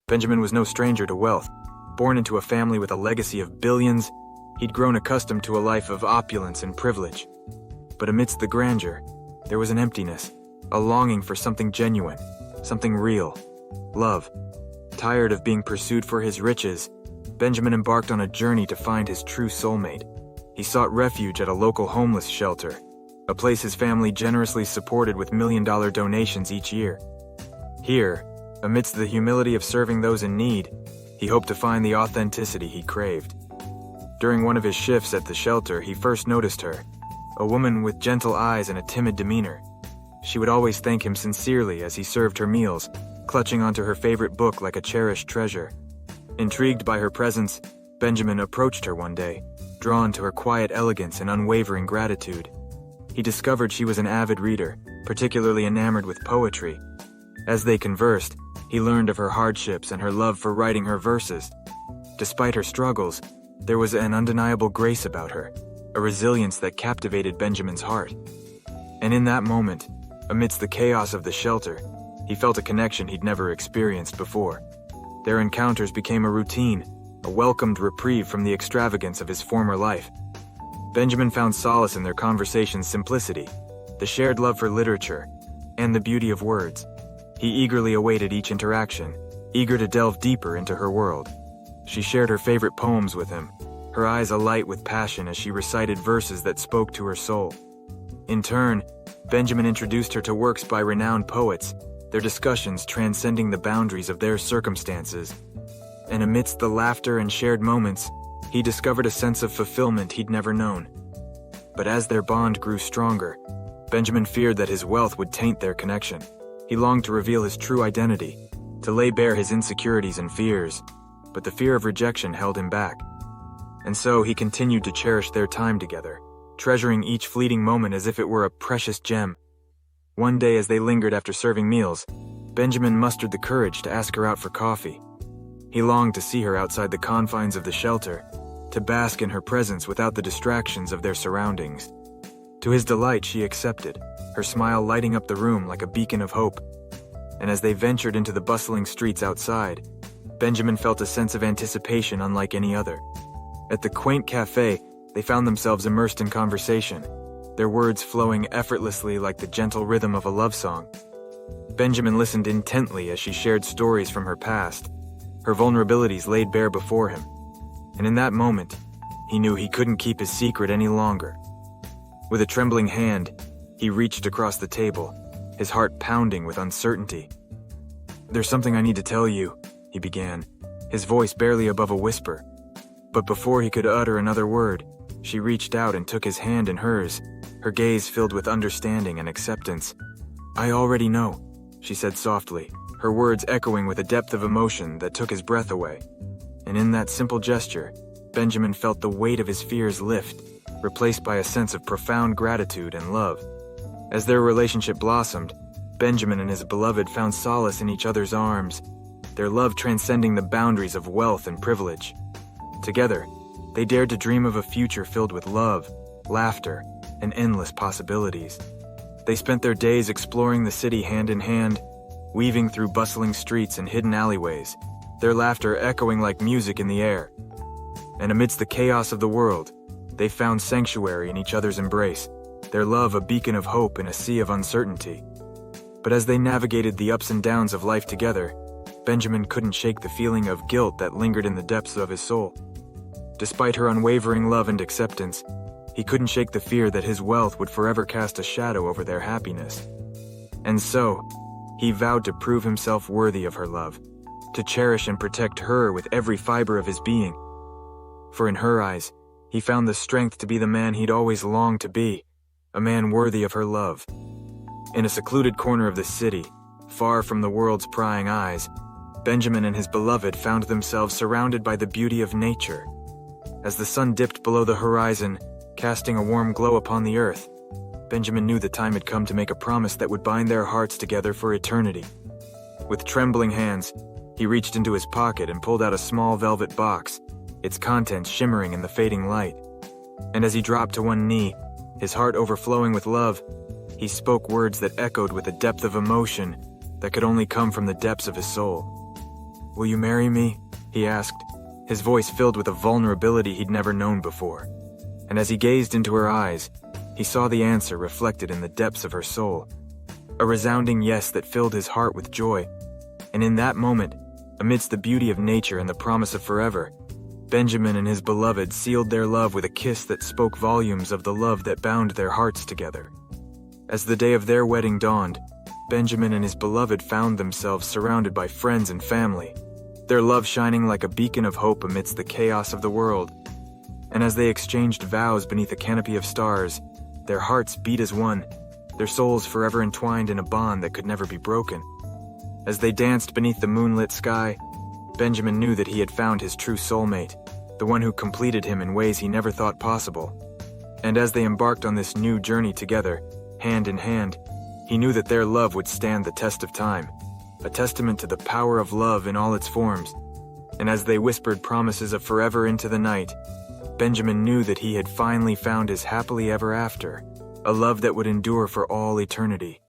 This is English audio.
Benjamin was no stranger to wealth. Born into a family with a legacy of billions, he'd grown accustomed to a life of opulence and privilege. But amidst the grandeur, there was an emptiness, a longing for something genuine, something real. Love. Tired of being pursued for his riches, Benjamin embarked on a journey to find his true soulmate. He sought refuge at a local homeless shelter, a place his family generously supported with million-dollar donations each year. Here, amidst the humility of serving those in need, he hoped to find the authenticity he craved. During one of his shifts at the shelter, he first noticed her, a woman with gentle eyes and a timid demeanor. She would always thank him sincerely as he served her meals, clutching onto her favorite book like a cherished treasure. Intrigued by her presence, Benjamin approached her one day, drawn to her quiet elegance and unwavering gratitude. He discovered she was an avid reader, particularly enamored with poetry. As they conversed, he learned of her hardships and her love for writing her verses. Despite her struggles, there was an undeniable grace about her, a resilience that captivated Benjamin's heart. And in that moment, amidst the chaos of the shelter, he felt a connection he'd never experienced before. Their encounters became a routine, a welcomed reprieve from the extravagance of his former life. Benjamin found solace in their conversation's simplicity, the shared love for literature, and the beauty of words. He eagerly awaited each interaction, eager to delve deeper into her world. She shared her favorite poems with him, her eyes alight with passion as she recited verses that spoke to her soul. In turn, Benjamin introduced her to works by renowned poets, their discussions transcending the boundaries of their circumstances. And amidst the laughter and shared moments, he discovered a sense of fulfillment he'd never known. But as their bond grew stronger, Benjamin feared that his wealth would taint their connection. He longed to reveal his true identity, to lay bare his insecurities and fears, but the fear of rejection held him back. And so he continued to cherish their time together, treasuring each fleeting moment as if it were a precious gem. One day as they lingered after serving meals, Benjamin mustered the courage to ask her out for coffee. He longed to see her outside the confines of the shelter, to bask in her presence without the distractions of their surroundings. To his delight, she accepted, her smile lighting up the room like a beacon of hope. And as they ventured into the bustling streets outside, Benjamin felt a sense of anticipation unlike any other. At the quaint cafe, they found themselves immersed in conversation, their words flowing effortlessly like the gentle rhythm of a love song. Benjamin listened intently as she shared stories from her past, her vulnerabilities laid bare before him. And in that moment, he knew he couldn't keep his secret any longer. With a trembling hand, he reached across the table, his heart pounding with uncertainty. "There's something I need to tell you," he began, his voice barely above a whisper. But before he could utter another word, she reached out and took his hand in hers, her gaze filled with understanding and acceptance. "I already know," she said softly, her words echoing with a depth of emotion that took his breath away. And in that simple gesture, Benjamin felt the weight of his fears lift, replaced by a sense of profound gratitude and love. As their relationship blossomed, Benjamin and his beloved found solace in each other's arms, their love transcending the boundaries of wealth and privilege. Together, they dared to dream of a future filled with love, laughter, and endless possibilities. They spent their days exploring the city hand in hand, weaving through bustling streets and hidden alleyways, their laughter echoing like music in the air. And amidst the chaos of the world, they found sanctuary in each other's embrace, their love a beacon of hope in a sea of uncertainty. But as they navigated the ups and downs of life together, Benjamin couldn't shake the feeling of guilt that lingered in the depths of his soul. Despite her unwavering love and acceptance, he couldn't shake the fear that his wealth would forever cast a shadow over their happiness. And so, he vowed to prove himself worthy of her love, to cherish and protect her with every fiber of his being. For in her eyes, he found the strength to be the man he'd always longed to be, a man worthy of her love. In a secluded corner of the city, far from the world's prying eyes, Benjamin and his beloved found themselves surrounded by the beauty of nature. As the sun dipped below the horizon, casting a warm glow upon the earth, Benjamin knew the time had come to make a promise that would bind their hearts together for eternity. With trembling hands, he reached into his pocket and pulled out a small velvet box, its contents shimmering in the fading light. And as he dropped to one knee, his heart overflowing with love, he spoke words that echoed with a depth of emotion that could only come from the depths of his soul. "Will you marry me?" he asked, his voice filled with a vulnerability he'd never known before. And as he gazed into her eyes, he saw the answer reflected in the depths of her soul, a resounding yes that filled his heart with joy. And in that moment, amidst the beauty of nature and the promise of forever, Benjamin and his beloved sealed their love with a kiss that spoke volumes of the love that bound their hearts together. As the day of their wedding dawned, Benjamin and his beloved found themselves surrounded by friends and family, their love shining like a beacon of hope amidst the chaos of the world. And as they exchanged vows beneath a canopy of stars, their hearts beat as one, their souls forever entwined in a bond that could never be broken. As they danced beneath the moonlit sky, Benjamin knew that he had found his true soulmate, the one who completed him in ways he never thought possible. And as they embarked on this new journey together, hand in hand, he knew that their love would stand the test of time, a testament to the power of love in all its forms. And as they whispered promises of forever into the night, Benjamin knew that he had finally found his happily ever after, a love that would endure for all eternity.